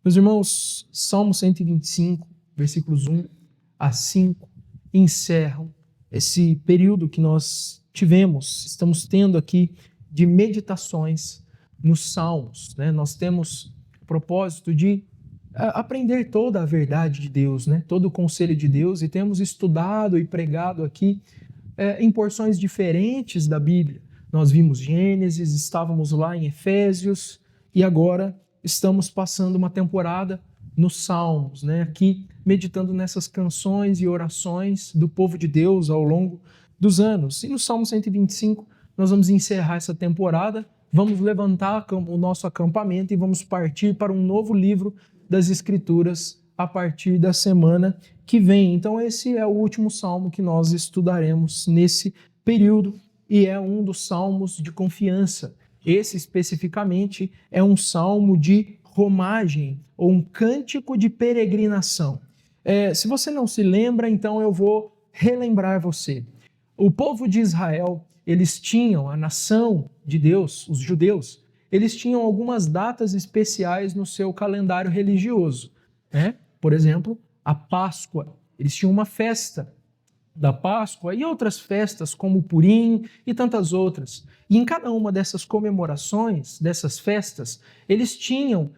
Meus irmãos, Salmo 125, versículos 1 a 5, encerram esse período que nós estamos tendo aqui de meditações nos Salmos, né? Nós temos o propósito de aprender toda a verdade de Deus, né? Todo o conselho de Deus, e temos estudado e pregado aqui em porções diferentes da Bíblia. Nós vimos Gênesis, estávamos lá em Efésios e agora estamos passando uma temporada nos Salmos, né? Aqui meditando nessas canções e orações do povo de Deus ao longo dos anos. E no Salmo 125 nós vamos encerrar essa temporada, vamos levantar o nosso acampamento e vamos partir para um novo livro das Escrituras a partir da semana que vem. Então esse é o último salmo que nós estudaremos nesse período e é um dos salmos de confiança. Esse especificamente é um salmo de romagem ou um cântico de peregrinação. Se você não se lembra, então eu vou relembrar você. O povo de Israel, eles tinham, a nação de Deus, os judeus, eles tinham algumas datas especiais no seu calendário religioso, né? Por exemplo, a Páscoa. Eles tinham uma festa da Páscoa e outras festas como o Purim e tantas outras. E em cada uma dessas comemorações, dessas festas, eles iam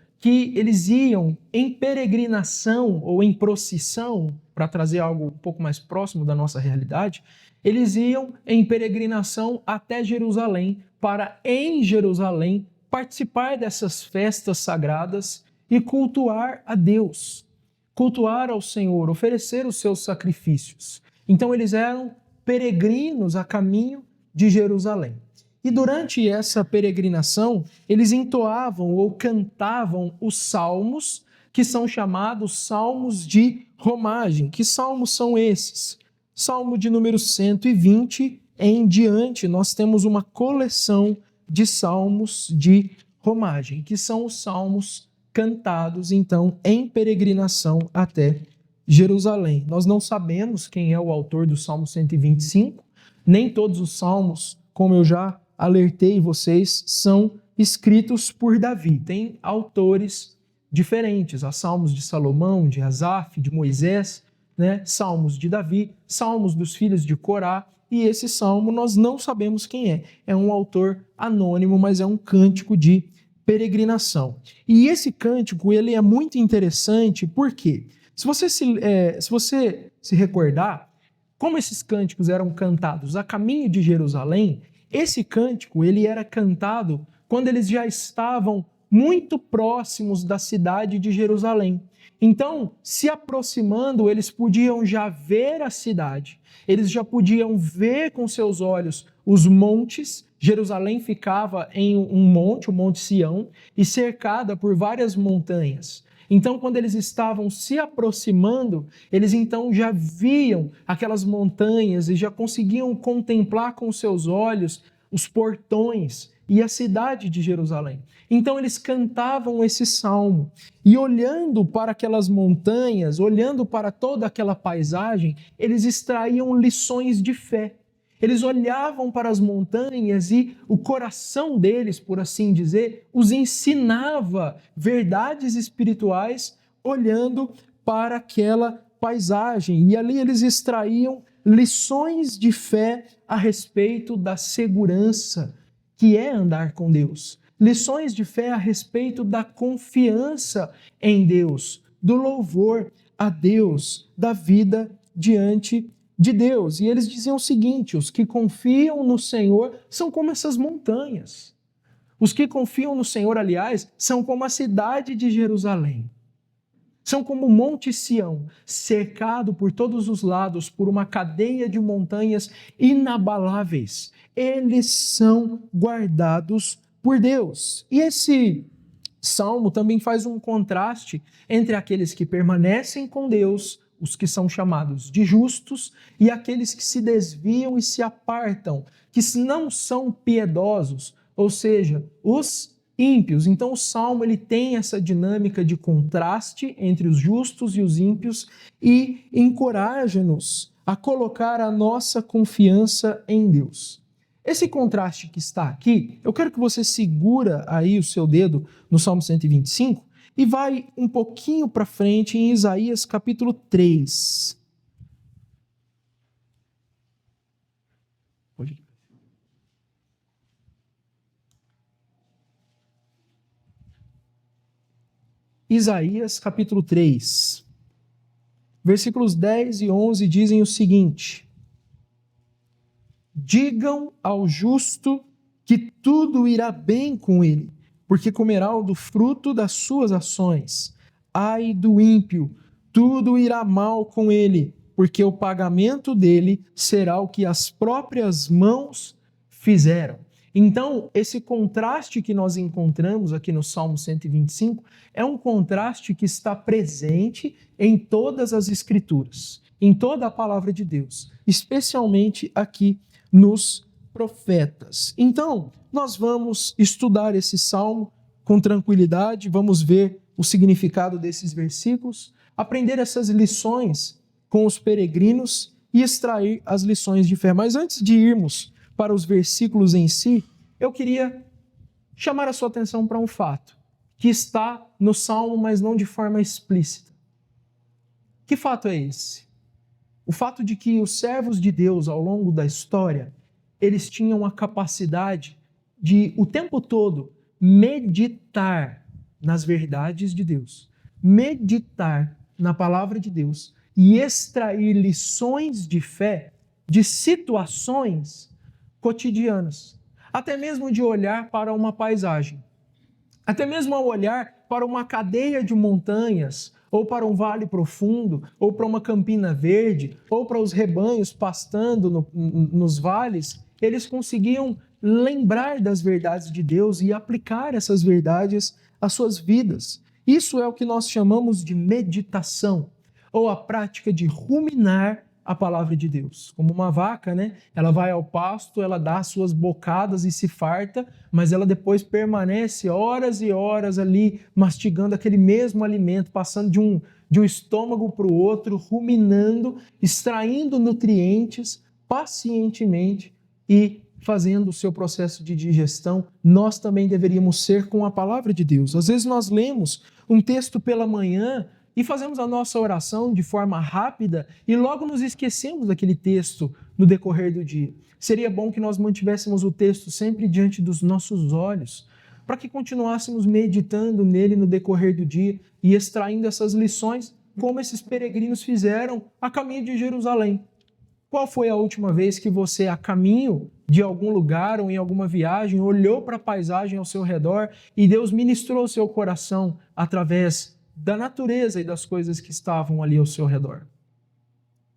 em peregrinação ou em procissão, para trazer algo um pouco mais próximo da nossa realidade, eles iam em peregrinação até Jerusalém para, em Jerusalém, participar dessas festas sagradas e cultuar a Deus, cultuar ao Senhor, oferecer os seus sacrifícios. Então eles eram peregrinos a caminho de Jerusalém. E durante essa peregrinação, eles entoavam ou cantavam os salmos, que são chamados salmos de romagem. Que salmos são esses? Salmo de número 120 em diante, nós temos uma coleção de salmos de romagem, que são os salmos cantados, então, em peregrinação até Jerusalém. Nós não sabemos quem é o autor do Salmo 125, nem todos os salmos, como eu já alertei vocês, são escritos por Davi. Tem autores diferentes, há salmos de Salomão, de Asaf, de Moisés, né? Salmos de Davi, salmos dos filhos de Corá, e esse salmo nós não sabemos quem é. É um autor anônimo, mas é um cântico de peregrinação. E esse cântico ele é muito interessante porque, se você se recordar, como esses cânticos eram cantados a caminho de Jerusalém, esse cântico ele era cantado quando eles já estavam muito próximos da cidade de Jerusalém. Então, se aproximando, eles podiam já ver a cidade, eles já podiam ver com seus olhos os montes. Jerusalém ficava em um monte, o Monte Sião, e cercada por várias montanhas. Então, quando eles estavam se aproximando, eles então já viam aquelas montanhas e já conseguiam contemplar com seus olhos os portões e a cidade de Jerusalém. Então eles cantavam esse salmo e olhando para aquelas montanhas, olhando para toda aquela paisagem, eles extraíam lições de fé. Eles olhavam para as montanhas e o coração deles, por assim dizer, os ensinava verdades espirituais olhando para aquela paisagem. E ali eles extraíam lições de fé a respeito da segurança que é andar com Deus. Lições de fé a respeito da confiança em Deus, do louvor a Deus, da vida diante de Deus. E eles diziam o seguinte: os que confiam no Senhor são como essas montanhas. Os que confiam no Senhor, aliás, são como a cidade de Jerusalém. São como o Monte Sião, cercado por todos os lados por uma cadeia de montanhas inabaláveis. Eles são guardados por Deus. E esse salmo também faz um contraste entre aqueles que permanecem com Deus, os que são chamados de justos, e aqueles que se desviam e se apartam, que não são piedosos, ou seja, os ímpios. Então o salmo ele tem essa dinâmica de contraste entre os justos e os ímpios e encoraja-nos a colocar a nossa confiança em Deus. Esse contraste que está aqui, eu quero que você segura aí o seu dedo no Salmo 125 e vai um pouquinho para frente em Isaías capítulo 3. Isaías capítulo 3, versículos 10 e 11 dizem o seguinte: digam ao justo que tudo irá bem com ele, porque comerá do fruto das suas ações. Ai do ímpio, tudo irá mal com ele, porque o pagamento dele será o que as próprias mãos fizeram. Então, esse contraste que nós encontramos aqui no Salmo 125 é um contraste que está presente em todas as Escrituras, em toda a palavra de Deus, especialmente aqui nos profetas. Então, nós vamos estudar esse salmo com tranquilidade, vamos ver o significado desses versículos, aprender essas lições com os peregrinos e extrair as lições de fé. Mas antes de irmos para os versículos em si, eu queria chamar a sua atenção para um fato que está no salmo, mas não de forma explícita. Que fato é esse? O fato de que os servos de Deus, ao longo da história, eles tinham a capacidade de, o tempo todo, meditar nas verdades de Deus, meditar na palavra de Deus e extrair lições de fé de situações cotidianas, até mesmo de olhar para uma paisagem, até mesmo ao olhar para uma cadeia de montanhas, ou para um vale profundo, ou para uma campina verde, ou para os rebanhos pastando nos vales, eles conseguiam lembrar das verdades de Deus e aplicar essas verdades às suas vidas. Isso é o que nós chamamos de meditação, ou a prática de ruminar a palavra de Deus. Como uma vaca, né? Ela vai ao pasto, ela dá suas bocadas e se farta, mas ela depois permanece horas e horas ali mastigando aquele mesmo alimento, passando de um estômago para o outro, ruminando, extraindo nutrientes pacientemente e fazendo o seu processo de digestão. Nós também deveríamos ser com a palavra de Deus. Às vezes nós lemos um texto pela manhã e fazemos a nossa oração de forma rápida e logo nos esquecemos daquele texto no decorrer do dia. Seria bom que nós mantivéssemos o texto sempre diante dos nossos olhos, para que continuássemos meditando nele no decorrer do dia e extraindo essas lições, como esses peregrinos fizeram a caminho de Jerusalém. Qual foi a última vez que você, a caminho de algum lugar ou em alguma viagem, olhou para a paisagem ao seu redor e Deus ministrou o seu coração através da natureza e das coisas que estavam ali ao seu redor?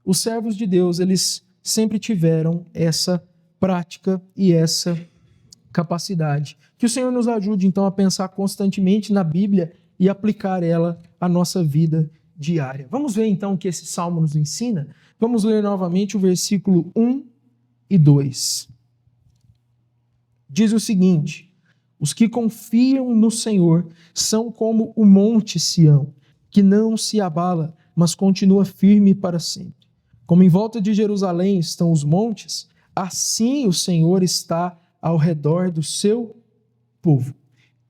Os servos de Deus, eles sempre tiveram essa prática e essa capacidade. Que o Senhor nos ajude, então, a pensar constantemente na Bíblia e aplicar ela à nossa vida diária. Vamos ver, então, o que esse salmo nos ensina? Vamos ler novamente o versículo 1 e 2. Diz o seguinte: os que confiam no Senhor são como o monte Sião, que não se abala, mas continua firme para sempre. Como em volta de Jerusalém estão os montes, assim o Senhor está ao redor do seu povo.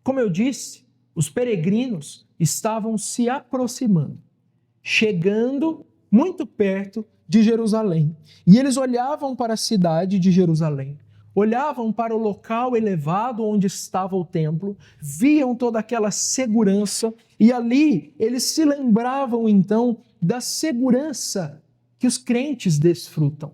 Como eu disse, os peregrinos estavam se aproximando, chegando muito perto de Jerusalém. E eles olhavam para a cidade de Jerusalém, olhavam para o local elevado onde estava o templo, viam toda aquela segurança e ali eles se lembravam então da segurança que os crentes desfrutam.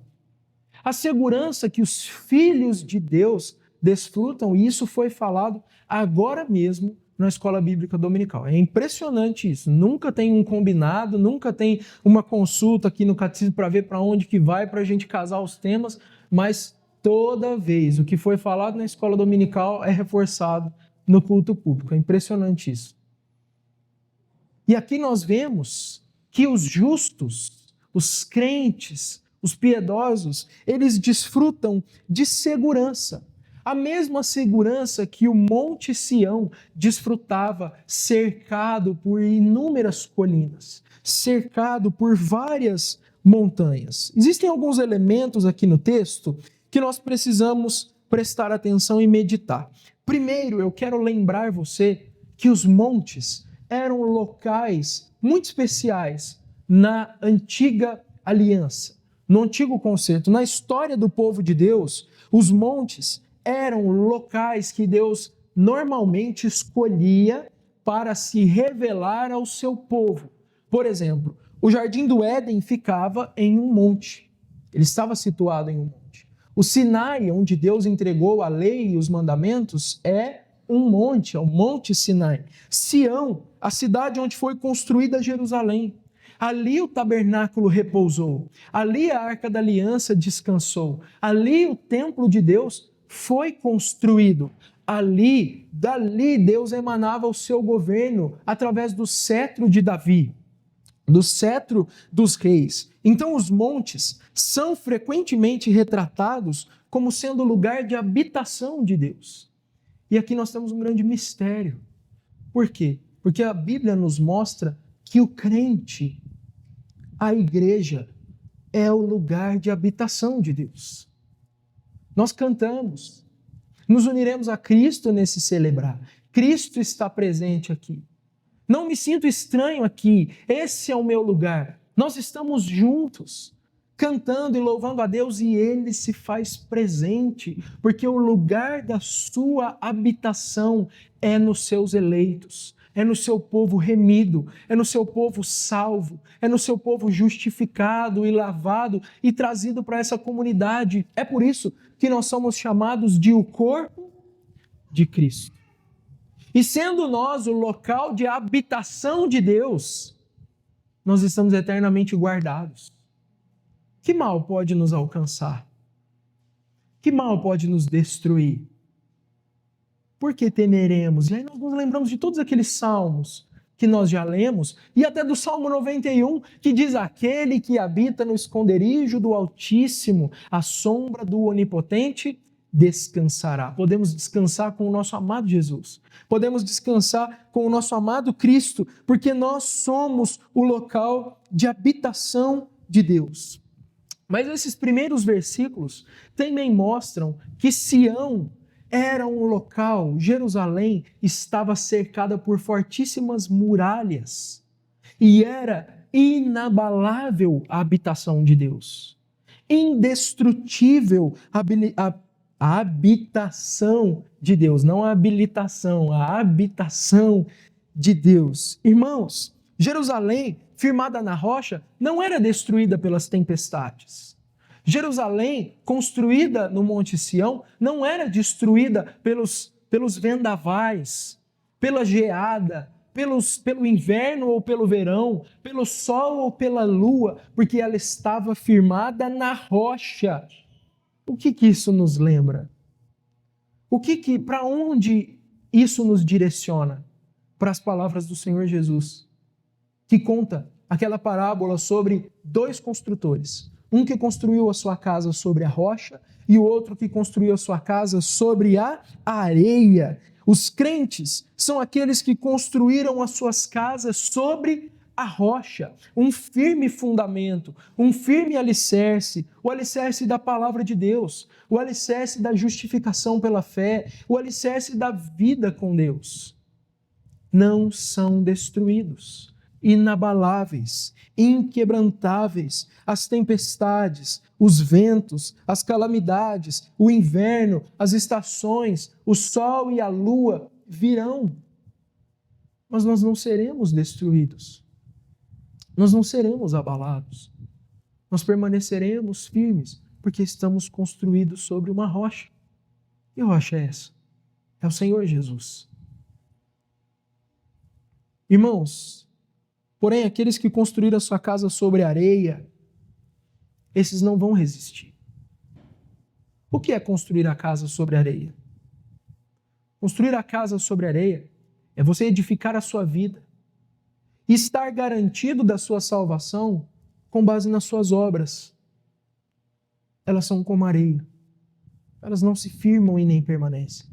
A segurança que os filhos de Deus desfrutam, e isso foi falado agora mesmo na Escola Bíblica Dominical. É impressionante isso. Nunca tem um combinado, nunca tem uma consulta aqui no catecismo para ver para onde que vai, para a gente casar os temas, mas toda vez o que foi falado na Escola Dominical é reforçado no culto público. É impressionante isso. E aqui nós vemos que os justos, os crentes, os piedosos, eles desfrutam de segurança. A mesma segurança que o Monte Sião desfrutava, cercado por inúmeras colinas, cercado por várias montanhas. Existem alguns elementos aqui no texto que nós precisamos prestar atenção e meditar. Primeiro, eu quero lembrar você que os montes eram locais muito especiais na antiga aliança, no antigo concerto. Na história do povo de Deus, os montes eram locais que Deus normalmente escolhia para se revelar ao seu povo. Por exemplo, o Jardim do Éden ficava em um monte. Ele estava situado em um monte. O Sinai, onde Deus entregou a lei e os mandamentos, é um monte, é o Monte Sinai. Sião, a cidade onde foi construída Jerusalém. Ali o tabernáculo repousou. Ali a Arca da Aliança descansou. Ali o templo de Deus foi construído. Dali Deus emanava o seu governo através do cetro de Davi, do cetro dos reis. Então os montes são frequentemente retratados como sendo lugar de habitação de Deus. E aqui nós temos um grande mistério. Por quê? Porque a Bíblia nos mostra que o crente, a igreja, é o lugar de habitação de Deus. Nós cantamos, nos uniremos a Cristo nesse celebrar. Cristo está presente aqui. Não me sinto estranho aqui, esse é o meu lugar. Nós estamos juntos, cantando e louvando a Deus, e Ele se faz presente, porque o lugar da sua habitação é nos seus eleitos, é no seu povo remido, é no seu povo salvo, é no seu povo justificado e lavado e trazido para essa comunidade. É por isso que nós somos chamados de o corpo de Cristo. E sendo nós o local de habitação de Deus, nós estamos eternamente guardados. Que mal pode nos alcançar? Que mal pode nos destruir? Por que temeremos? E aí nós nos lembramos de todos aqueles salmos que nós já lemos, e até do Salmo 91, que diz: aquele que habita no esconderijo do Altíssimo, à sombra do Onipotente, descansará. Podemos descansar com o nosso amado Jesus. Podemos descansar com o nosso amado Cristo, porque nós somos o local de habitação de Deus. Mas esses primeiros versículos também mostram que Sião era um local, Jerusalém estava cercada por fortíssimas muralhas e era inabalável a habitação de Deus, indestrutível a habitação de Deus, não a habilitação, a habitação de Deus. Irmãos, Jerusalém, firmada na rocha, não era destruída pelas tempestades. Jerusalém, construída no Monte Sião, não era destruída pelos vendavais, pela geada, pelo inverno ou pelo verão, pelo sol ou pela lua, porque ela estava firmada na rocha. O que isso nos lembra? Para onde isso nos direciona? Para as palavras do Senhor Jesus, que conta aquela parábola sobre dois construtores. Um que construiu a sua casa sobre a rocha e o outro que construiu a sua casa sobre a areia. Os crentes são aqueles que construíram as suas casas sobre a rocha, um firme fundamento, um firme alicerce, o alicerce da palavra de Deus, o alicerce da justificação pela fé, o alicerce da vida com Deus. Não são destruídos, inabaláveis, inquebrantáveis, as tempestades, os ventos, as calamidades, o inverno, as estações, o sol e a lua virão. Mas nós não seremos destruídos. Nós não seremos abalados. Nós permaneceremos firmes, porque estamos construídos sobre uma rocha. Que rocha é essa? É o Senhor Jesus. Irmãos, porém, aqueles que construíram a sua casa sobre areia, esses não vão resistir. O que é construir a casa sobre areia? Construir a casa sobre areia é você edificar a sua vida e estar garantido da sua salvação com base nas suas obras. Elas são como areia. Elas não se firmam e nem permanecem.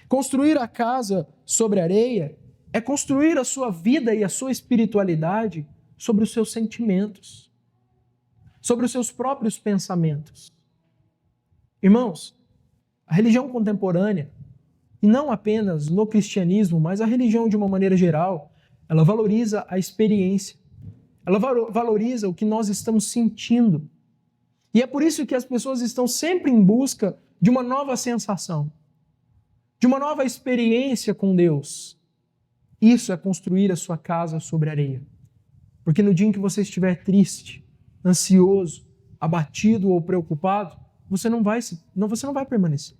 Construir a casa sobre areia é construir a sua vida e a sua espiritualidade sobre os seus sentimentos, sobre os seus próprios pensamentos. Irmãos, a religião contemporânea, e não apenas no cristianismo, mas a religião de uma maneira geral, ela valoriza a experiência. Ela valoriza o que nós estamos sentindo. E é por isso que as pessoas estão sempre em busca de uma nova sensação, de uma nova experiência com Deus. Isso é construir a sua casa sobre areia. Porque no dia em que você estiver triste, ansioso, abatido ou preocupado, você não vai permanecer.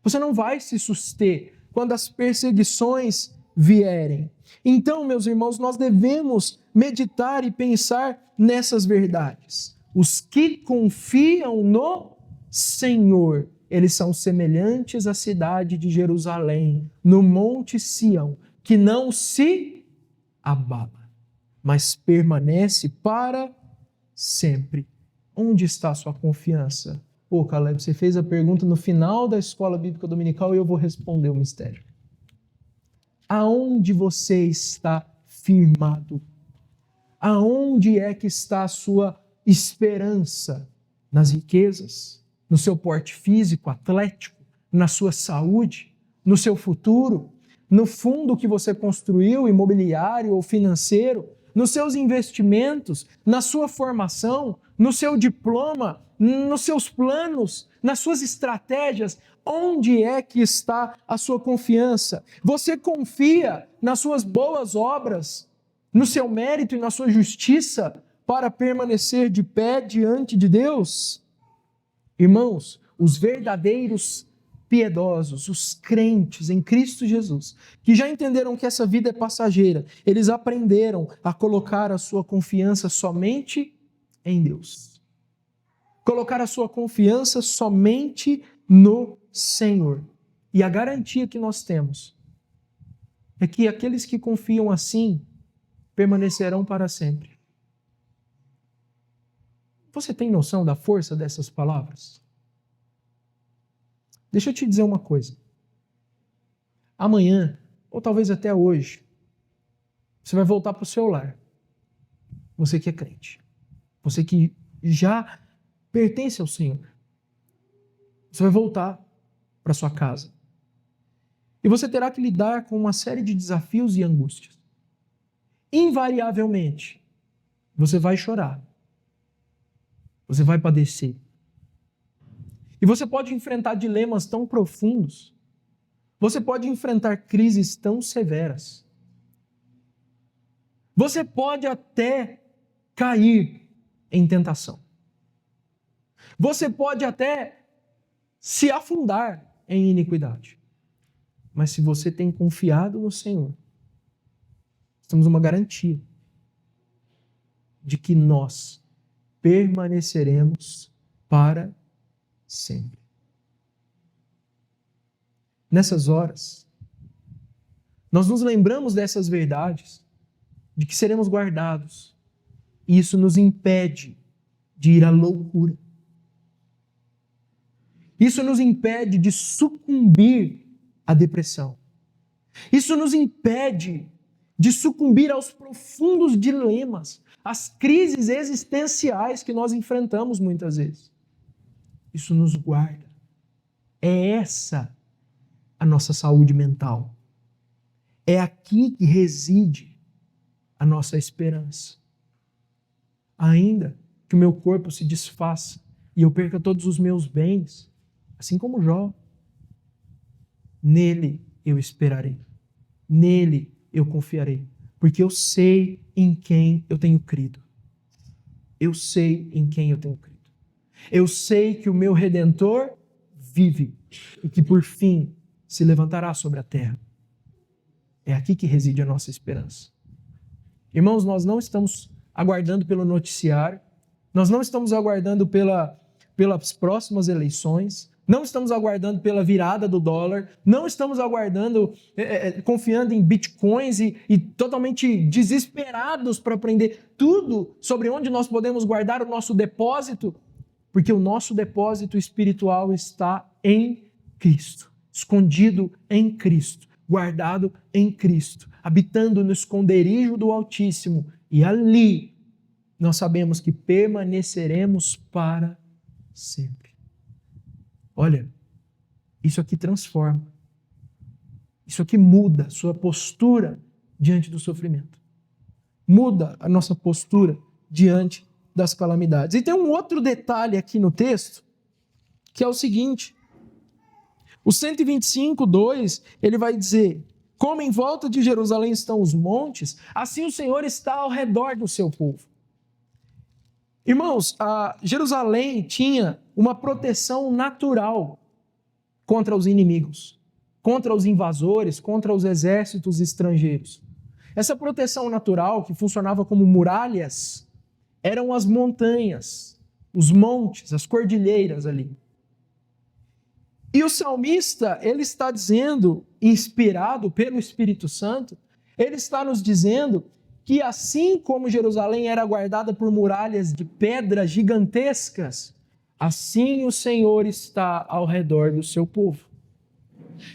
Você não vai se suster quando as perseguições vierem. Então, meus irmãos, nós devemos meditar e pensar nessas verdades. Os que confiam no Senhor, eles são semelhantes à cidade de Jerusalém, no monte Sião, que não se abala, mas permanece para sempre. Onde está a sua confiança? Pô, Caleb, você fez a pergunta no final da escola bíblica dominical e eu vou responder o mistério. Aonde você está firmado? Aonde é que está a sua esperança? Nas riquezas? No seu porte físico, atlético? Na sua saúde? No seu futuro? No fundo que você construiu, imobiliário ou financeiro? Nos seus investimentos? Na sua formação? No seu diploma? Nos seus planos? Nas suas estratégias? Onde é que está a sua confiança? Você confia nas suas boas obras, no seu mérito e na sua justiça para permanecer de pé diante de Deus? Irmãos, os verdadeiros piedosos, os crentes em Cristo Jesus, que já entenderam que essa vida é passageira, eles aprenderam a colocar a sua confiança somente em Deus. Colocar a sua confiança somente no Senhor. E a garantia que nós temos é que aqueles que confiam assim permanecerão para sempre. Você tem noção da força dessas palavras? Deixa eu te dizer uma coisa. Amanhã, ou talvez até hoje, você vai voltar para o seu lar. Você que é crente. Você que já pertence ao Senhor. Você vai voltar para sua casa. E você terá que lidar com uma série de desafios e angústias. Invariavelmente, você vai chorar. Você vai padecer. E você pode enfrentar dilemas tão profundos. Você pode enfrentar crises tão severas. Você pode até cair em tentação. Você pode até se afundar em iniquidade. Mas se você tem confiado no Senhor, temos uma garantia de que nós permaneceremos para sempre. Nessas horas, nós nos lembramos dessas verdades, de que seremos guardados, e isso nos impede de ir à loucura. Isso nos impede de sucumbir à depressão. Isso nos impede de sucumbir aos profundos dilemas, às crises existenciais que nós enfrentamos muitas vezes. Isso nos guarda. É essa a nossa saúde mental. É aqui que reside a nossa esperança. Ainda que o meu corpo se desfaça e eu perca todos os meus bens, assim como Jó, nele eu esperarei. Nele eu confiarei. Porque eu sei em quem eu tenho crido. Eu sei em quem eu tenho crido. Eu sei que o meu Redentor vive e que por fim se levantará sobre a terra. É aqui que reside a nossa esperança. Irmãos, nós não estamos aguardando pelo noticiário, nós não estamos aguardando pelas próximas eleições, não estamos aguardando pela virada do dólar, não estamos aguardando, confiando em bitcoins e totalmente desesperados para aprender tudo sobre onde nós podemos guardar o nosso depósito, porque o nosso depósito espiritual está em Cristo, escondido em Cristo, guardado em Cristo, habitando no esconderijo do Altíssimo, e ali nós sabemos que permaneceremos para sempre. Olha, isso aqui transforma. Isso aqui muda a sua postura diante do sofrimento. Muda a nossa postura diante das calamidades. E tem um outro detalhe aqui no texto, que é o seguinte. O 125:2, ele vai dizer: como em volta de Jerusalém estão os montes, assim o Senhor está ao redor do seu povo. Irmãos, Jerusalém tinha uma proteção natural contra os inimigos, contra os invasores, contra os exércitos estrangeiros. Essa proteção natural, que funcionava como muralhas, eram as montanhas, os montes, as cordilheiras ali. E o salmista, ele está dizendo, inspirado pelo Espírito Santo, ele está nos dizendo que assim como Jerusalém era guardada por muralhas de pedras gigantescas, assim o Senhor está ao redor do seu povo.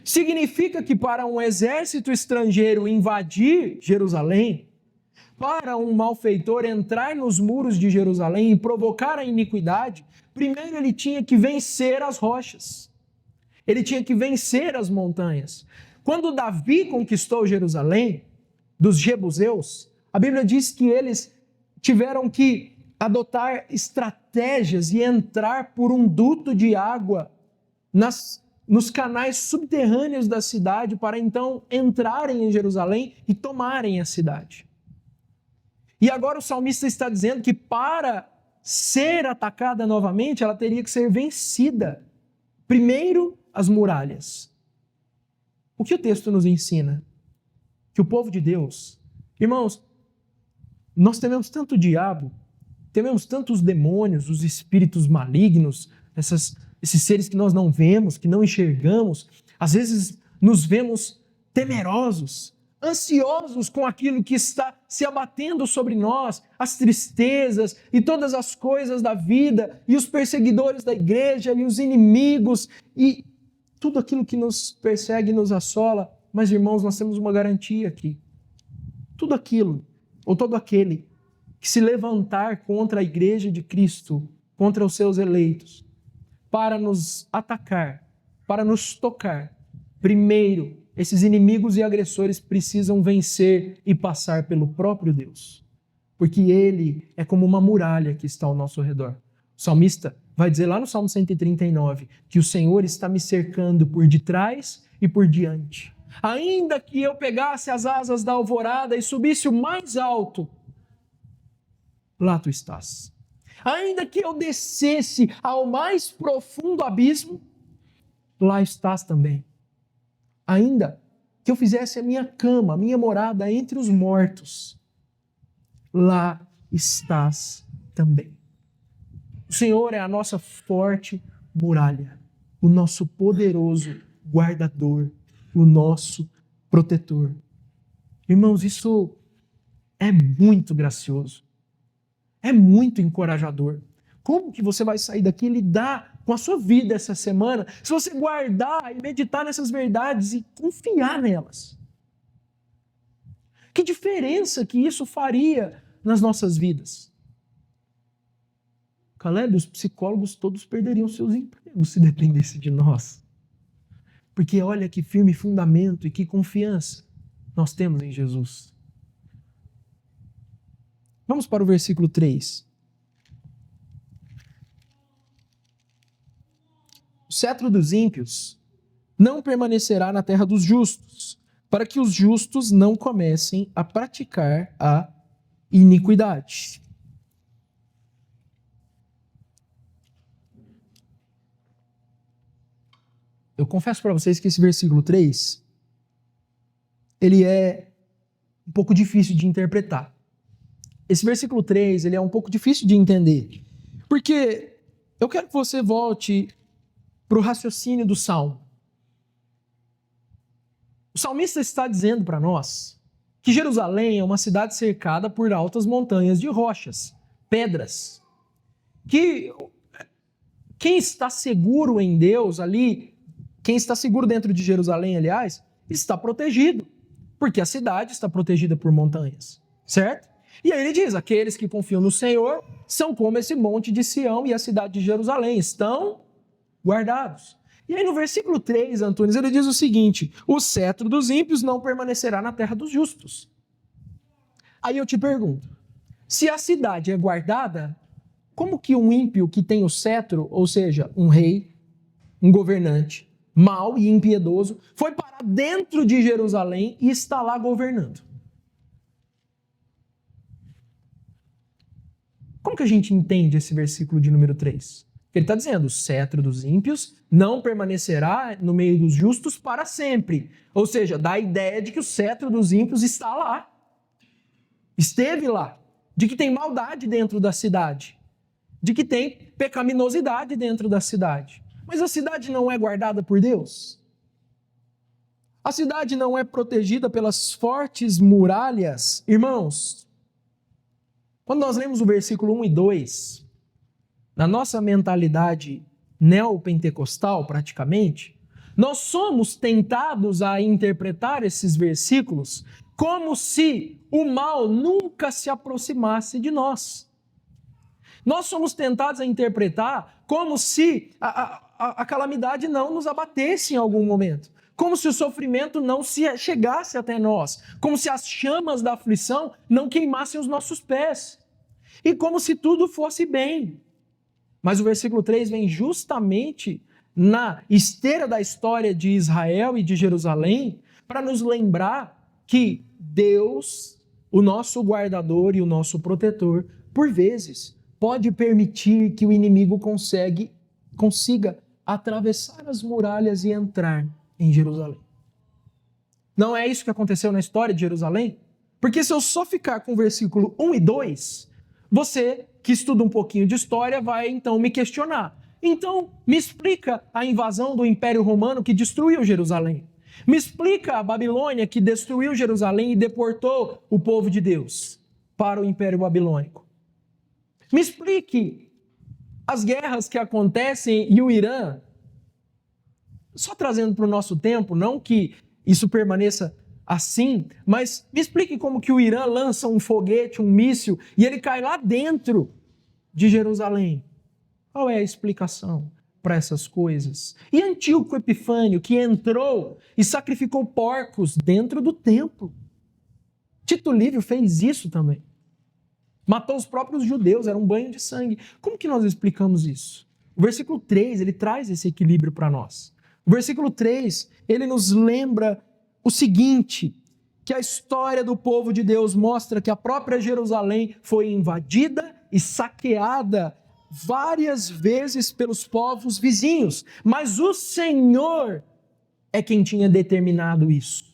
Significa que para um exército estrangeiro invadir Jerusalém, para um malfeitor entrar nos muros de Jerusalém e provocar a iniquidade, primeiro ele tinha que vencer as rochas. Ele tinha que vencer as montanhas. Quando Davi conquistou Jerusalém, dos jebuseus, a Bíblia diz que eles tiveram que adotar estratégias e entrar por um duto de água nos canais subterrâneos da cidade para então entrarem em Jerusalém e tomarem a cidade. E agora o salmista está dizendo que para ser atacada novamente, ela teria que ser vencida. Primeiro, as muralhas. O que o texto nos ensina? Que o povo de Deus, irmãos, nós tememos tanto o diabo, tememos tantos demônios, os espíritos malignos, esses seres que nós não vemos, que não enxergamos, às vezes nos vemos temerosos, ansiosos com aquilo que está se abatendo sobre nós, as tristezas e todas as coisas da vida, e os perseguidores da igreja, e os inimigos, e tudo aquilo que nos persegue e nos assola. Mas, irmãos, nós temos uma garantia aqui. Tudo aquilo, ou todo aquele que se levantar contra a igreja de Cristo, contra os seus eleitos, para nos atacar, para nos tocar, primeiro, esses inimigos e agressores precisam vencer e passar pelo próprio Deus. Porque Ele é como uma muralha que está ao nosso redor. O salmista vai dizer lá no Salmo 139 que o Senhor está me cercando por detrás e por diante. Ainda que eu pegasse as asas da alvorada e subisse o mais alto, lá tu estás. Ainda que eu descesse ao mais profundo abismo, lá estás também. Ainda que eu fizesse a minha cama, a minha morada entre os mortos, lá estás também. O Senhor é a nossa forte muralha, o nosso poderoso guardador, o nosso protetor. Irmãos, isso é muito gracioso, é muito encorajador. Como que você vai sair daqui e lidar com a sua vida essa semana se você guardar e meditar nessas verdades e confiar nelas? Que diferença que isso faria nas nossas vidas? Caleb, os psicólogos todos perderiam seus empregos se dependesse de nós. Porque olha que firme fundamento e que confiança nós temos em Jesus. Vamos para o versículo 3. O cetro dos ímpios não permanecerá na terra dos justos, para que os justos não comecem a praticar a iniquidade. Eu confesso para vocês que esse versículo 3, ele é um pouco difícil de interpretar. Esse versículo 3, ele é um pouco difícil de entender. Porque eu quero que você volte para o raciocínio do Salmo. O salmista está dizendo para nós que Jerusalém é uma cidade cercada por altas montanhas de rochas, pedras. Que quem está seguro em Deus ali, quem está seguro dentro de Jerusalém, aliás, está protegido, porque a cidade está protegida por montanhas, certo? E aí ele diz, aqueles que confiam no Senhor são como esse monte de Sião e a cidade de Jerusalém, estão guardados. E aí no versículo 3, Antunes, ele diz o seguinte: o cetro dos ímpios não permanecerá na terra dos justos. Aí eu te pergunto, se a cidade é guardada, como que um ímpio que tem o cetro, ou seja, um rei, um governante, mau e impiedoso, foi parar dentro de Jerusalém e está lá governando? Como que a gente entende esse versículo de número 3? Ele está dizendo, o cetro dos ímpios não permanecerá no meio dos justos para sempre. Ou seja, dá a ideia de que o cetro dos ímpios está lá. Esteve lá. De que tem maldade dentro da cidade. De que tem pecaminosidade dentro da cidade. Mas a cidade não é guardada por Deus? A cidade não é protegida pelas fortes muralhas? Irmãos, quando nós lemos o versículo 1 e 2, na nossa mentalidade neopentecostal, praticamente, nós somos tentados a interpretar esses versículos como se o mal nunca se aproximasse de nós. Nós somos tentados a interpretar como se a calamidade não nos abatesse em algum momento. Como se o sofrimento não chegasse até nós. Como se as chamas da aflição não queimassem os nossos pés. E como se tudo fosse bem. Mas o versículo 3 vem justamente na esteira da história de Israel e de Jerusalém para nos lembrar que Deus, o nosso guardador e o nosso protetor, por vezes, pode permitir que o inimigo consiga atravessar as muralhas e entrar em Jerusalém. Não é isso que aconteceu na história de Jerusalém? Porque se eu só ficar com o versículo 1 e 2, você que estuda um pouquinho de história vai então me questionar. Então, me explica a invasão do Império Romano que destruiu Jerusalém. Me explica a Babilônia que destruiu Jerusalém e deportou o povo de Deus para o Império Babilônico. Me explique as guerras que acontecem e o Irã, só trazendo para o nosso tempo, não que isso permaneça assim, mas me explique como que o Irã lança um foguete, um míssil, e ele cai lá dentro de Jerusalém. Qual é a explicação para essas coisas? E Antíoco Epifânio, que entrou e sacrificou porcos dentro do templo. Tito Livio fez isso também. Matou os próprios judeus, era um banho de sangue. Como que nós explicamos isso? O versículo 3, ele traz esse equilíbrio para nós. O versículo 3, ele nos lembra o seguinte, que a história do povo de Deus mostra que a própria Jerusalém foi invadida e saqueada várias vezes pelos povos vizinhos, mas o Senhor é quem tinha determinado isso.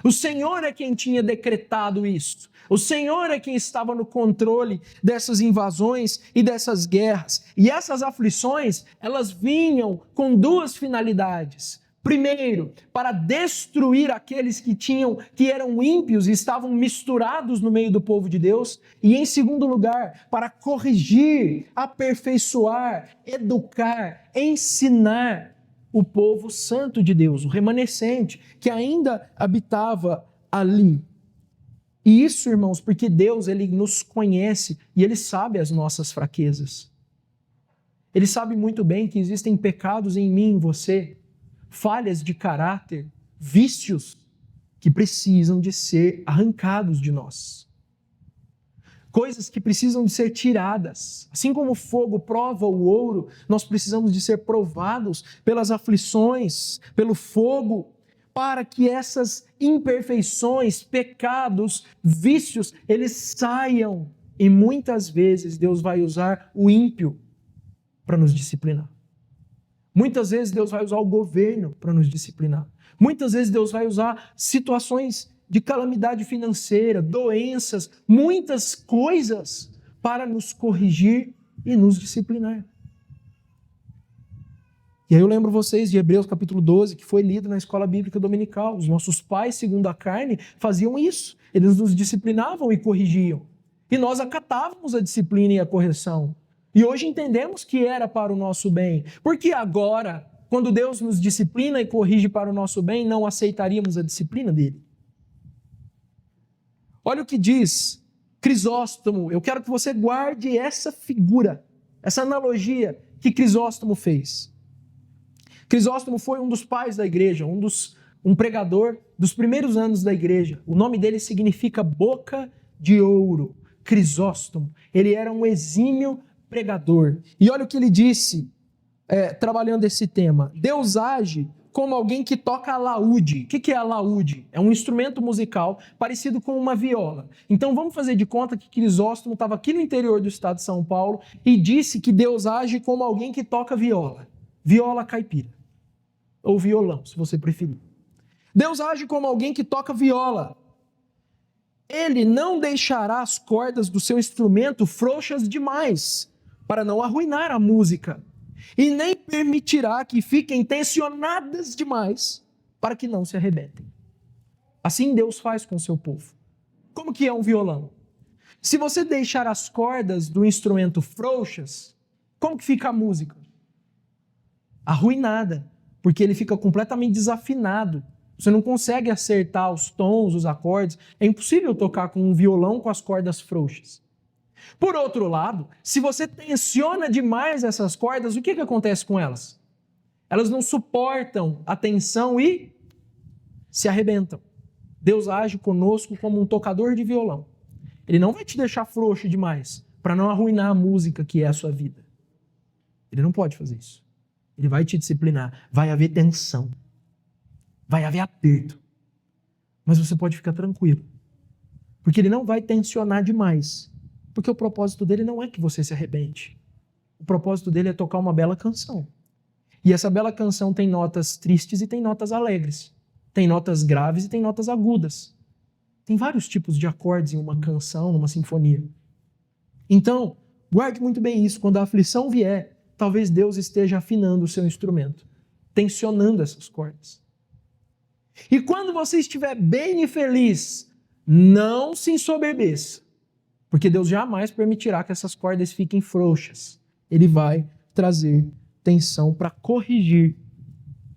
O Senhor é quem tinha decretado isso. O Senhor é quem estava no controle dessas invasões e dessas guerras. E essas aflições, elas vinham com duas finalidades. Primeiro, para destruir aqueles que eram ímpios e estavam misturados no meio do povo de Deus. E em segundo lugar, para corrigir, aperfeiçoar, educar, ensinar o povo santo de Deus, o remanescente, que ainda habitava ali. E isso, irmãos, porque Deus, Ele nos conhece e Ele sabe as nossas fraquezas. Ele sabe muito bem que existem pecados em mim e em você, falhas de caráter, vícios que precisam de ser arrancados de nós. Coisas que precisam de ser tiradas. Assim como o fogo prova o ouro, nós precisamos de ser provados pelas aflições, pelo fogo, para que essas imperfeições, pecados, vícios, eles saiam. E muitas vezes Deus vai usar o ímpio para nos disciplinar. Muitas vezes Deus vai usar o governo para nos disciplinar. Muitas vezes Deus vai usar situações de calamidade financeira, doenças, muitas coisas para nos corrigir e nos disciplinar. E aí eu lembro vocês de Hebreus capítulo 12, que foi lido na escola bíblica dominical. Os nossos pais, segundo a carne, faziam isso. Eles nos disciplinavam e corrigiam. E nós acatávamos a disciplina e a correção. E hoje entendemos que era para o nosso bem. Porque agora, quando Deus nos disciplina e corrige para o nosso bem, não aceitaríamos a disciplina dele. Olha o que diz Crisóstomo. Eu quero que você guarde essa figura, essa analogia que Crisóstomo fez. Crisóstomo foi um dos pais da igreja, um pregador dos primeiros anos da igreja. O nome dele significa boca de ouro. Crisóstomo. Ele era um exímio pregador. E olha o que ele disse, trabalhando esse tema. Deus age como alguém que toca alaúde. O que é alaúde? É um instrumento musical parecido com uma viola. Então vamos fazer de conta que Crisóstomo estava aqui no interior do estado de São Paulo e disse que Deus age como alguém que toca viola. Viola caipira. Ou violão, se você preferir. Deus age como alguém que toca viola. Ele não deixará as cordas do seu instrumento frouxas demais para não arruinar a música. E nem permitirá que fiquem tensionadas demais para que não se arrebentem. Assim Deus faz com o seu povo. Como que é um violão? Se você deixar as cordas do instrumento frouxas, como que fica a música? Arruinada, porque ele fica completamente desafinado. Você não consegue acertar os tons, os acordes. É impossível tocar com um violão com as cordas frouxas. Por outro lado, se você tensiona demais essas cordas, o que acontece com elas? Elas não suportam a tensão e se arrebentam. Deus age conosco como um tocador de violão. Ele não vai te deixar frouxo demais para não arruinar a música que é a sua vida. Ele não pode fazer isso. Ele vai te disciplinar. Vai haver tensão. Vai haver aperto. Mas você pode ficar tranquilo. Porque ele não vai tensionar demais. Porque o propósito dele não é que você se arrebente. O propósito dele é tocar uma bela canção. E essa bela canção tem notas tristes e tem notas alegres. Tem notas graves e tem notas agudas. Tem vários tipos de acordes em uma canção, numa sinfonia. Então, guarde muito bem isso. Quando a aflição vier, talvez Deus esteja afinando o seu instrumento, tensionando essas cordas. E quando você estiver bem e feliz, não se ensoberbeça, porque Deus jamais permitirá que essas cordas fiquem frouxas. Ele vai trazer tensão para corrigir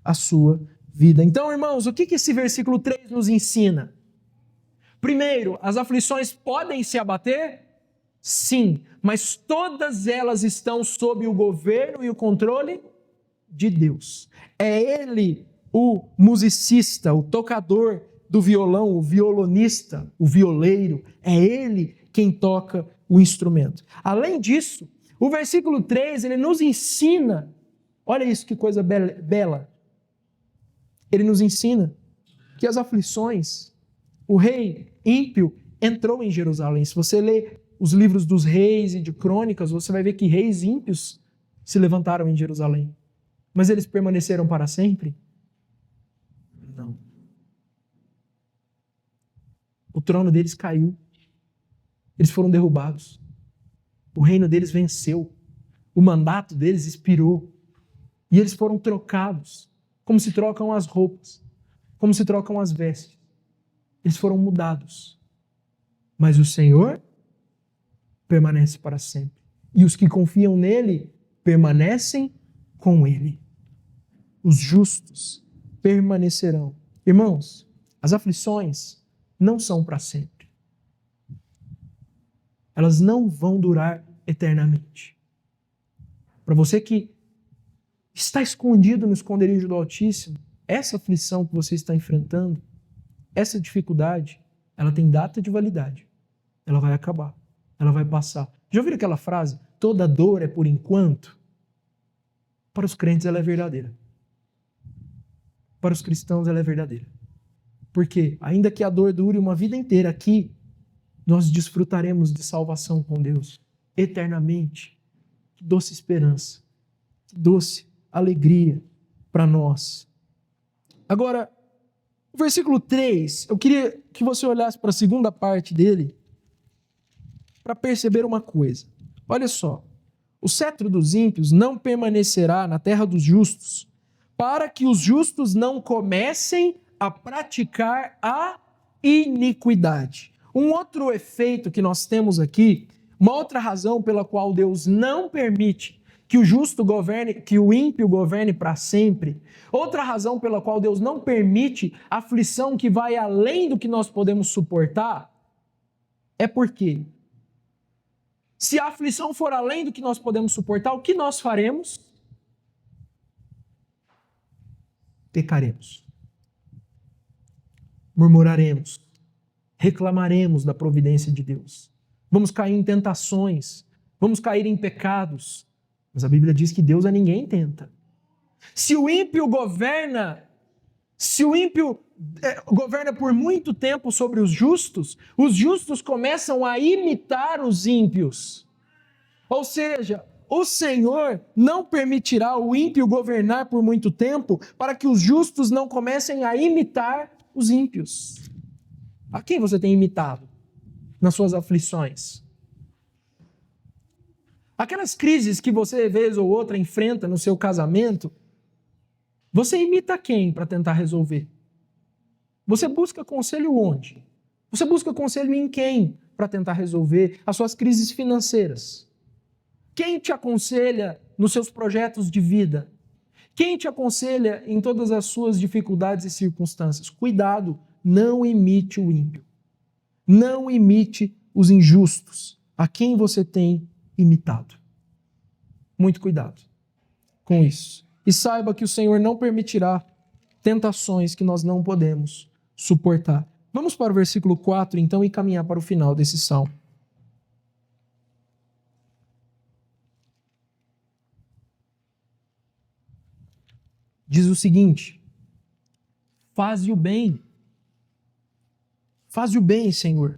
a sua vida. Então, irmãos, o que esse versículo 3 nos ensina? Primeiro, as aflições podem se abater? Sim, mas todas elas estão sob o governo e o controle de Deus. É Ele o musicista, o tocador do violão, o violonista, o violeiro. É Ele quem toca o instrumento. Além disso, o versículo 3, ele nos ensina, olha isso que coisa bela. Ele nos ensina que as aflições, o rei ímpio entrou em Jerusalém. Se você ler os livros dos reis e de crônicas, você vai ver que reis ímpios se levantaram em Jerusalém. Mas eles permaneceram para sempre? Não. O trono deles caiu. Eles foram derrubados. O reino deles venceu. O mandato deles expirou. E eles foram trocados, como se trocam as roupas, como se trocam as vestes. Eles foram mudados. Mas o Senhor permanece para sempre. E os que confiam nele permanecem com ele. Os justos permanecerão. Irmãos, as aflições não são para sempre. Elas não vão durar eternamente. Para você que está escondido no esconderijo do Altíssimo, essa aflição que você está enfrentando, essa dificuldade, ela tem data de validade. Ela vai acabar. Ela vai passar. Já ouviram aquela frase? Toda dor é por enquanto? Para os crentes ela é verdadeira. Para os cristãos ela é verdadeira. Porque, ainda que a dor dure uma vida inteira aqui, nós desfrutaremos de salvação com Deus eternamente. Que doce esperança. Que doce alegria para nós. Agora, o versículo 3, eu queria que você olhasse para a segunda parte dele para perceber uma coisa. Olha só. O cetro dos ímpios não permanecerá na terra dos justos, para que os justos não comecem a praticar a iniquidade. Um outro efeito que nós temos aqui, uma outra razão pela qual Deus não permite que o justo governe, que o ímpio governe para sempre, outra razão pela qual Deus não permite aflição que vai além do que nós podemos suportar, é porque se a aflição for além do que nós podemos suportar, o que nós faremos? pecaremos, murmuraremos, reclamaremos da providência de Deus, vamos cair em tentações, vamos cair em pecados, mas a Bíblia diz que Deus a ninguém tenta. Se o ímpio governa por muito tempo sobre os justos começam a imitar os ímpios. Ou seja, o Senhor não permitirá o ímpio governar por muito tempo para que os justos não comecem a imitar os ímpios. A quem você tem imitado nas suas aflições? Aquelas crises que você, vez ou outra, enfrenta no seu casamento, você imita quem para tentar resolver? Você busca conselho onde? Você busca conselho em quem para tentar resolver as suas crises financeiras? Quem te aconselha nos seus projetos de vida? Quem te aconselha em todas as suas dificuldades e circunstâncias? Cuidado, não imite o ímpio. Não imite os injustos. A quem você tem imitado? Muito cuidado com isso. E saiba que o Senhor não permitirá tentações que nós não podemos suportar. Vamos para o versículo 4, então, e caminhar para o final desse salmo. Diz o seguinte: faze o bem, Senhor,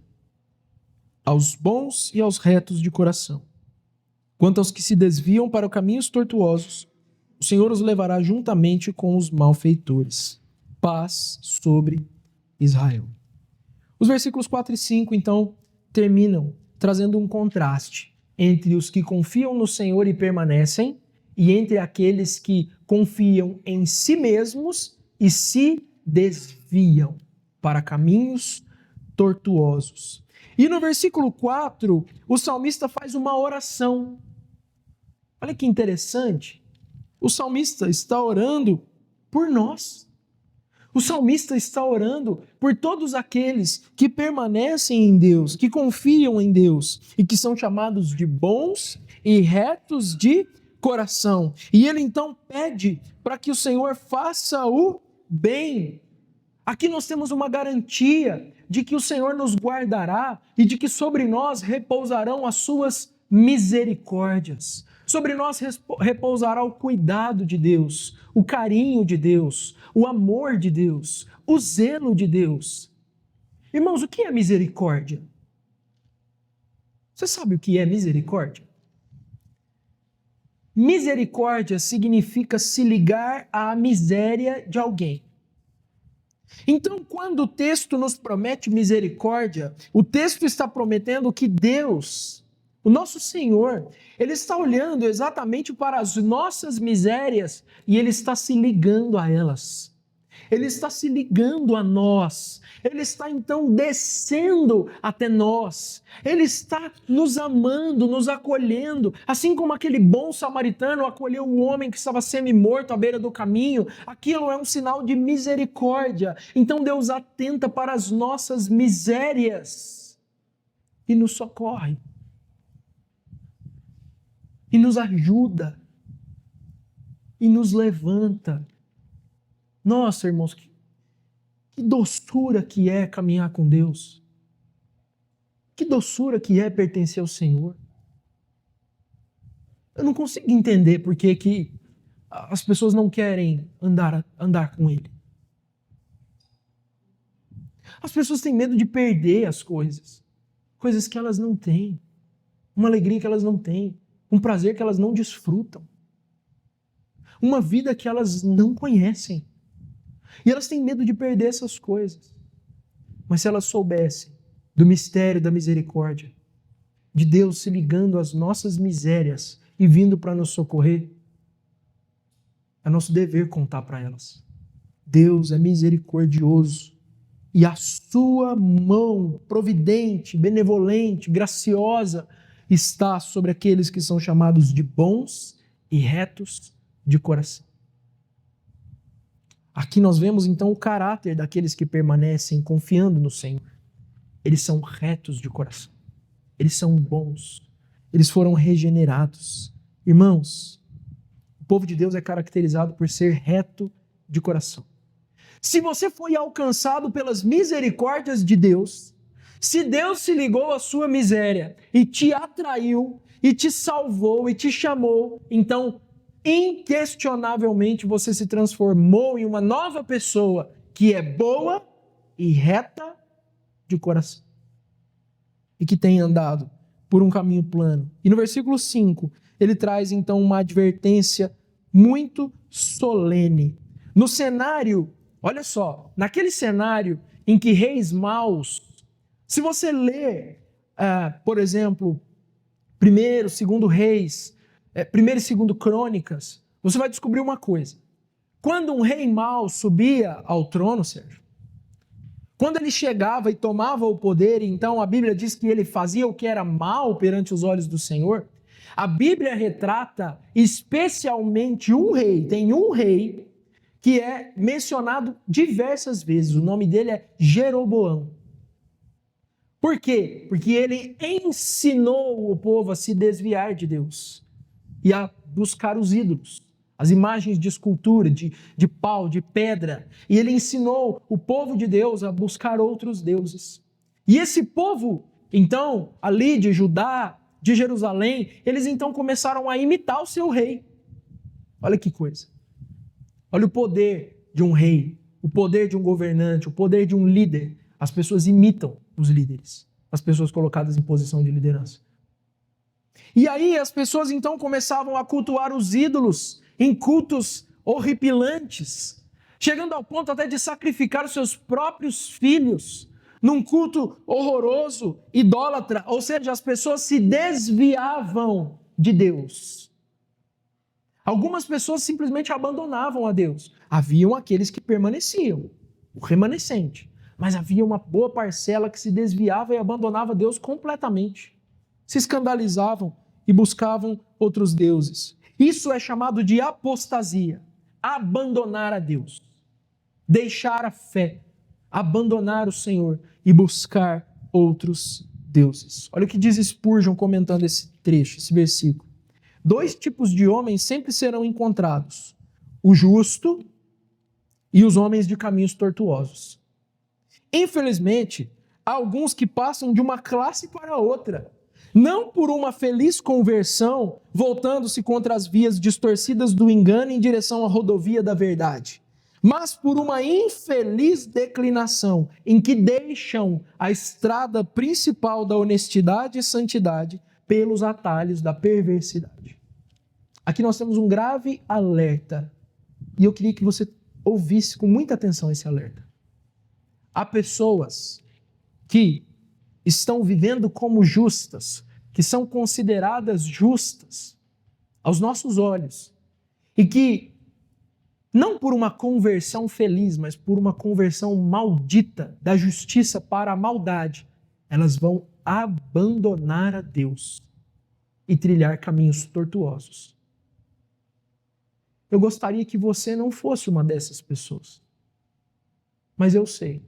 aos bons e aos retos de coração. Quanto aos que se desviam para caminhos tortuosos, o Senhor os levará juntamente com os malfeitores. Paz sobre Israel. Os versículos 4 e 5, então, terminam trazendo um contraste entre os que confiam no Senhor e permanecem e entre aqueles que confiam em si mesmos e se desviam para caminhos tortuosos. E no versículo 4, o salmista faz uma oração. Olha que interessante. O salmista está orando por nós. O salmista está orando por todos aqueles que permanecem em Deus, que confiam em Deus e que são chamados de bons e retos de coração. E ele então pede para que o Senhor faça o bem. Aqui nós temos uma garantia de que o Senhor nos guardará e de que sobre nós repousarão as suas misericórdias. Sobre nós repousará o cuidado de Deus, o carinho de Deus, o amor de Deus, o zelo de Deus. Irmãos, o que é misericórdia? Você sabe o que é misericórdia? Misericórdia significa se ligar à miséria de alguém. Então, quando o texto nos promete misericórdia, o texto está prometendo que Deus, o nosso Senhor, Ele está olhando exatamente para as nossas misérias e Ele está se ligando a elas. Ele está se ligando a nós. Ele está então descendo até nós. Ele está nos amando, nos acolhendo. Assim como aquele bom samaritano acolheu um homem que estava semi-morto à beira do caminho, aquilo é um sinal de misericórdia. Então Deus atenta para as nossas misérias e nos socorre. E nos ajuda. E nos levanta. Nossa, irmãos, que doçura que é caminhar com Deus. Que doçura que é pertencer ao Senhor. Eu não consigo entender por que as pessoas não querem andar com Ele. As pessoas têm medo de perder as coisas. Coisas que elas não têm. Uma alegria que elas não têm. Um prazer que elas não desfrutam. Uma vida que elas não conhecem. E elas têm medo de perder essas coisas. Mas se elas soubessem do mistério da misericórdia, de Deus se ligando às nossas misérias e vindo para nos socorrer, é nosso dever contar para elas. Deus é misericordioso e a sua mão providente, benevolente, graciosa está sobre aqueles que são chamados de bons e retos de coração. Aqui nós vemos então o caráter daqueles que permanecem confiando no Senhor. Eles são retos de coração. Eles são bons. Eles foram regenerados. Irmãos, o povo de Deus é caracterizado por ser reto de coração. Se você foi alcançado pelas misericórdias de Deus, se Deus se ligou à sua miséria e te atraiu, e te salvou, e te chamou, então, inquestionavelmente, você se transformou em uma nova pessoa que é boa e reta de coração. E que tem andado por um caminho plano. E no versículo 5, ele traz então uma advertência muito solene. No cenário, olha só, naquele cenário em que reis maus, se você ler, por exemplo, 1º, 2º Reis, 1º e 2º Crônicas, você vai descobrir uma coisa. Quando um rei mau subia ao trono, Sérgio, quando ele chegava e tomava o poder, então a Bíblia diz que ele fazia o que era mal perante os olhos do Senhor, a Bíblia retrata especialmente um rei, tem um rei que é mencionado diversas vezes, o nome dele é Jeroboão. Por quê? Porque ele ensinou o povo a se desviar de Deus e a buscar os ídolos, as imagens de escultura, de pau, de pedra. E ele ensinou o povo de Deus a buscar outros deuses. E esse povo, então, ali de Judá, de Jerusalém, eles então começaram a imitar o seu rei. Olha que coisa. Olha o poder de um rei, o poder de um governante, o poder de um líder. As pessoas imitam os líderes, as pessoas colocadas em posição de liderança. E aí as pessoas então começavam a cultuar os ídolos em cultos horripilantes, chegando ao ponto até de sacrificar os seus próprios filhos num culto horroroso, idólatra, ou seja, as pessoas se desviavam de Deus. Algumas pessoas simplesmente abandonavam a Deus. Haviam aqueles que permaneciam, o remanescente. Mas havia uma boa parcela que se desviava e abandonava Deus completamente. Se escandalizavam e buscavam outros deuses. Isso é chamado de apostasia. Abandonar a Deus. Deixar a fé. Abandonar o Senhor e buscar outros deuses. Olha o que diz Spurgeon comentando esse trecho, esse versículo. 2 tipos de homens sempre serão encontrados. O justo e os homens de caminhos tortuosos. Infelizmente, há alguns que passam de uma classe para outra, não por uma feliz conversão, voltando-se contra as vias distorcidas do engano em direção à rodovia da verdade, mas por uma infeliz declinação em que deixam a estrada principal da honestidade e santidade pelos atalhos da perversidade. Aqui nós temos um grave alerta, e eu queria que você ouvisse com muita atenção esse alerta. Há pessoas que estão vivendo como justas, que são consideradas justas aos nossos olhos, e que, não por uma conversão feliz, mas por uma conversão maldita da justiça para a maldade, elas vão abandonar a Deus e trilhar caminhos tortuosos. Eu gostaria que você não fosse uma dessas pessoas, mas eu sei.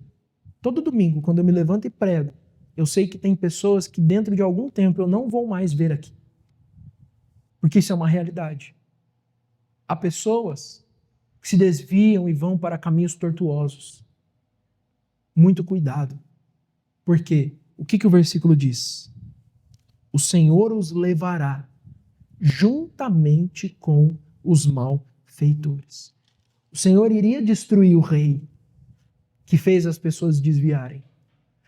Todo domingo, quando eu me levanto e prego, eu sei que tem pessoas que dentro de algum tempo eu não vou mais ver aqui. Porque isso é uma realidade. Há pessoas que se desviam e vão para caminhos tortuosos. Muito cuidado. Porque o que o versículo diz? O Senhor os levará juntamente com os malfeitores. O Senhor iria destruir o rei que fez as pessoas desviarem.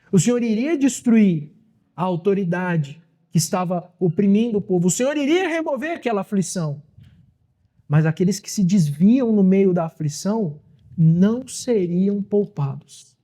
O Senhor iria destruir a autoridade que estava oprimindo o povo. O Senhor iria remover aquela aflição. Mas aqueles que se desviam no meio da aflição não seriam poupados.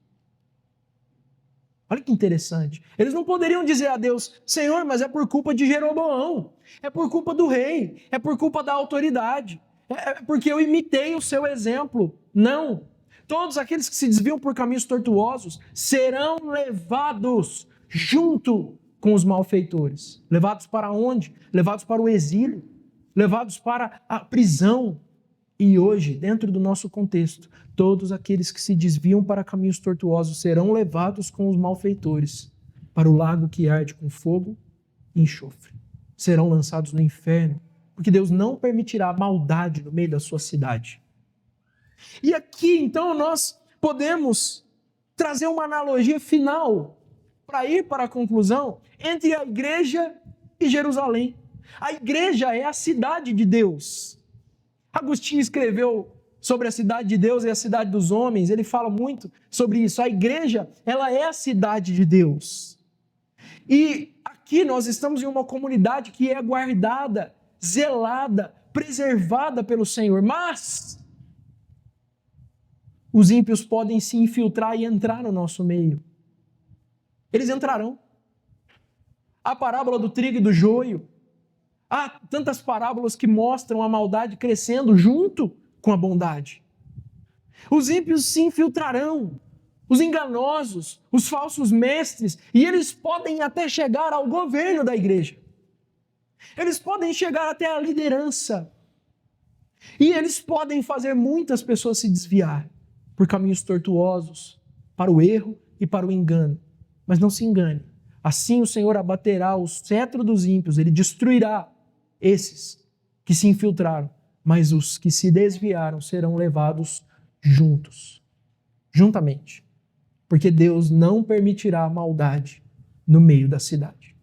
Olha que interessante. Eles não poderiam dizer a Deus: Senhor, mas é por culpa de Jeroboão, é por culpa do rei, é por culpa da autoridade, é porque eu imitei o seu exemplo. Não. Todos aqueles que se desviam por caminhos tortuosos serão levados junto com os malfeitores. Levados para onde? Levados para o exílio, levados para a prisão. E hoje, dentro do nosso contexto, todos aqueles que se desviam para caminhos tortuosos serão levados com os malfeitores para o lago que arde com fogo e enxofre. Serão lançados no inferno, porque Deus não permitirá maldade no meio da sua cidade. E aqui, então, nós podemos trazer uma analogia final para ir para a conclusão entre a igreja e Jerusalém. A igreja é a cidade de Deus. Agostinho escreveu sobre a cidade de Deus e a cidade dos homens, ele fala muito sobre isso. A igreja, ela é a cidade de Deus. E aqui nós estamos em uma comunidade que é guardada, zelada, preservada pelo Senhor, mas os ímpios podem se infiltrar e entrar no nosso meio. Eles entrarão. A parábola do trigo e do joio. Há tantas parábolas que mostram a maldade crescendo junto com a bondade. Os ímpios se infiltrarão, os enganosos, os falsos mestres, e eles podem até chegar ao governo da igreja. Eles podem chegar até a liderança. E eles podem fazer muitas pessoas se desviar por caminhos tortuosos, para o erro e para o engano. Mas não se engane. Assim o Senhor abaterá o cetro dos ímpios, ele destruirá esses que se infiltraram, mas os que se desviaram serão levados juntamente. Porque Deus não permitirá maldade no meio da cidade.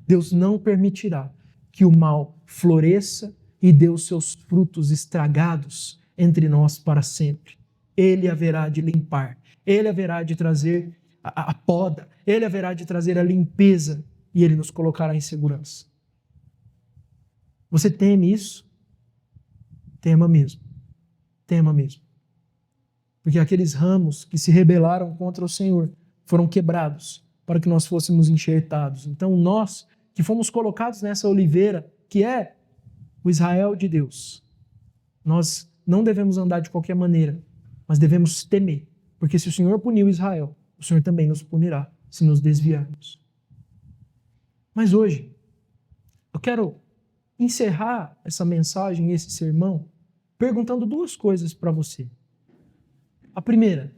Deus não permitirá que o mal floresça e dê os seus frutos estragados entre nós para sempre. Ele haverá de limpar, ele haverá de trazer a poda, ele haverá de trazer a limpeza e ele nos colocará em segurança. Você teme isso? Tema mesmo. Tema mesmo. Porque aqueles ramos que se rebelaram contra o Senhor foram quebrados para que nós fôssemos enxertados. Então nós que fomos colocados nessa oliveira, que é o Israel de Deus, nós não devemos andar de qualquer maneira, mas devemos temer. Porque se o Senhor puniu Israel, o Senhor também nos punirá se nos desviarmos. Mas hoje, eu quero encerrar essa mensagem, esse sermão, perguntando duas coisas para você. A primeira,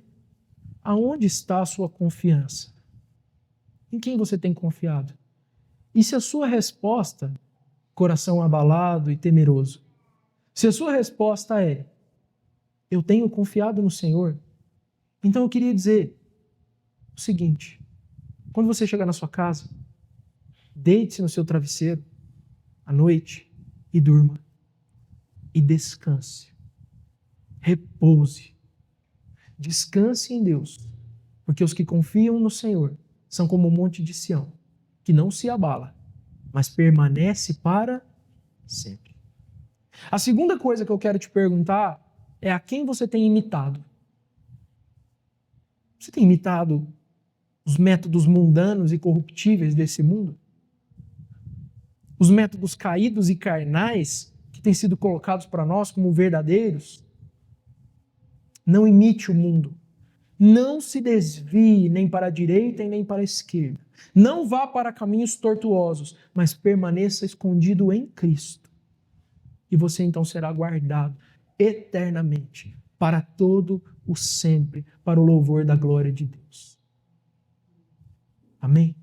aonde está a sua confiança? Em quem você tem confiado? E se a sua resposta, coração abalado e temeroso, se a sua resposta é, eu tenho confiado no Senhor, então eu queria dizer o seguinte, quando você chegar na sua casa, deite-se no seu travesseiro à noite e durma. E descanse. Repouse. Descanse em Deus. Porque os que confiam no Senhor são como o monte de Sião, que não se abala, mas permanece para sempre. A segunda coisa que eu quero te perguntar é a quem você tem imitado. Você tem imitado os métodos mundanos e corruptíveis desse mundo? Os métodos caídos e carnais que têm sido colocados para nós como verdadeiros? Não imite o mundo. Não se desvie nem para a direita e nem para a esquerda. Não vá para caminhos tortuosos, mas permaneça escondido em Cristo. E você então será guardado eternamente, para todo o sempre, para o louvor da glória de Deus. Amém?